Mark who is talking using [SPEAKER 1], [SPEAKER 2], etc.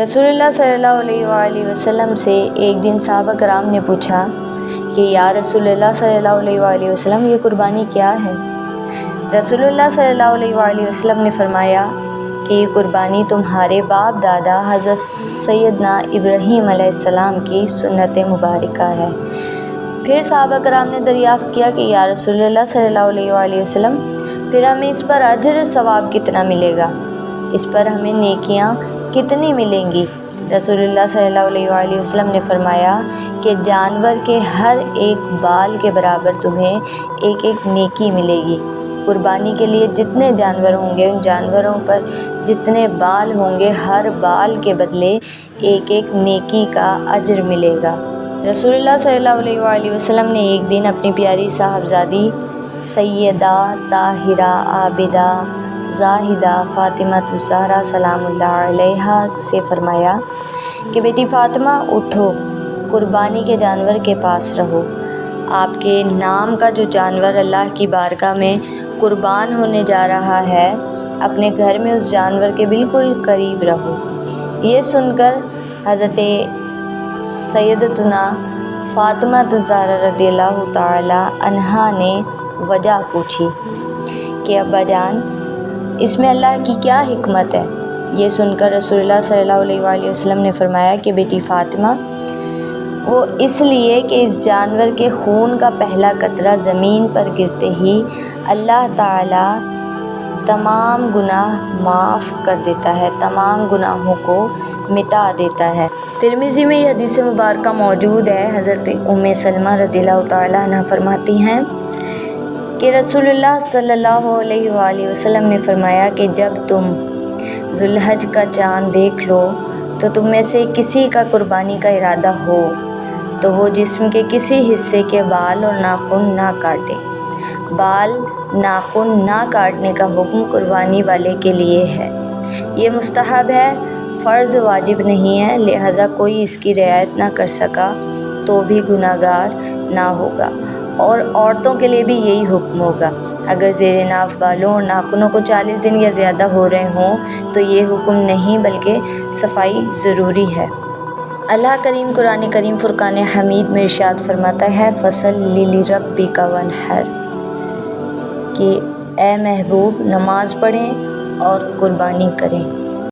[SPEAKER 1] रसूलुल्लाह सल्लल्लाहु अलैहि वसल्लम से एक दिन सहाबा कराम ने पूछा कि या रसूलुल्लाह सल्लल्लाहु अलैहि वसल्लम, ये कुर्बानी क्या है? रसूलुल्लाह सल्लल्लाहु अलैहि वसल्लम ने फरमाया कि ये कुर्बानी तुम्हारे बाप दादा हज़रत सैयदना इब्राहीम अलैहिस्सलाम की सुन्नत मुबारका है। फिर सहाबा कराम ने दरियाफ़्त किया कि या रसूलुल्लाह सल्लल्लाहु अलैहि वसल्लम, फिर हमें इस पर अजर सवाब कितना मिलेगा, इस पर हमें नेकियां कितनी मिलेंगी? रसूलुल्लाह सल्लल्लाहु अलैहि वसल्लम ने फरमाया कि जानवर के हर एक बाल के बराबर तुम्हें एक एक नेकी मिलेगी। कुर्बानी के लिए जितने जानवर होंगे, उन जानवरों पर जितने बाल होंगे, हर बाल के बदले एक एक नेकी का अजर मिलेगा। रसूलुल्लाह सल्लल्लाहु अलैहि वसल्लम ने एक दिन अपनी प्यारी साहबजादी सैयदा ताहिरा आबिदा ज़ाहिदा फ़ातिमा ज़हरा सलामुल्लाह अलैहा से फरमाया कि बेटी फ़ातिमा, उठो, कुर्बानी के जानवर के पास रहो। आपके नाम का जो जानवर अल्लाह की बारगाह में कुर्बान होने जा रहा है, अपने घर में उस जानवर के बिल्कुल करीब रहो। ये सुनकर हज़रत सैयदतुना फ़ातिमा ज़हरा रज़ियल्लाहु ताला अन्हा ने वजह पूछी कि अब्बा जान, इसमें अल्लाह की क्या हिकमत है? ये सुनकर रसूलुल्लाह सल्लल्लाहु अलैहि वसल्लम ने फरमाया कि बेटी फ़ातिमा, वो इसलिए कि इस जानवर के खून का पहला कतरा ज़मीन पर गिरते ही अल्लाह ताला तमाम गुनाह माफ़ कर देता है, तमाम गुनाहों को मिटा देता है। तिर्मिज़ी में यह हदीस मुबारका मौजूद है। हज़रत उम्मे सलमा रज़ियल्लाहु ताला अन्हा फरमाती हैं कि रसूलुल्लाह सल्लल्लाहु अलैहि वसल्लम ने फरमाया कि जब तुम ज़ुल्हज का चाँद देख लो तो तुम में से किसी का कुर्बानी का इरादा हो तो वो जिस्म के किसी हिस्से के बाल और नाखून ना काटे। बाल नाखून ना काटने का हुक्म कुर्बानी वाले के लिए है। ये मुस्तहब है, फ़र्ज़ वाजिब नहीं है, लिहाजा कोई इसकी रियायत ना कर सका तो भी गुनाहगार ना होगा। और औरतों के लिए भी यही हुक्म होगा। अगर ज़ेरे नाफ बालों और नाखूनों को 40 दिन या ज़्यादा हो रहे हों तो ये हुक्म नहीं बल्कि सफाई ज़रूरी है। अल्लाह करीम कुरान करीम फ़ुरक़ान हमीद में इरशाद फरमाता है, फ़सल्लि लिरब्बिका वन्हर, कि ए महबूब, नमाज पढ़ें और कुर्बानी करें।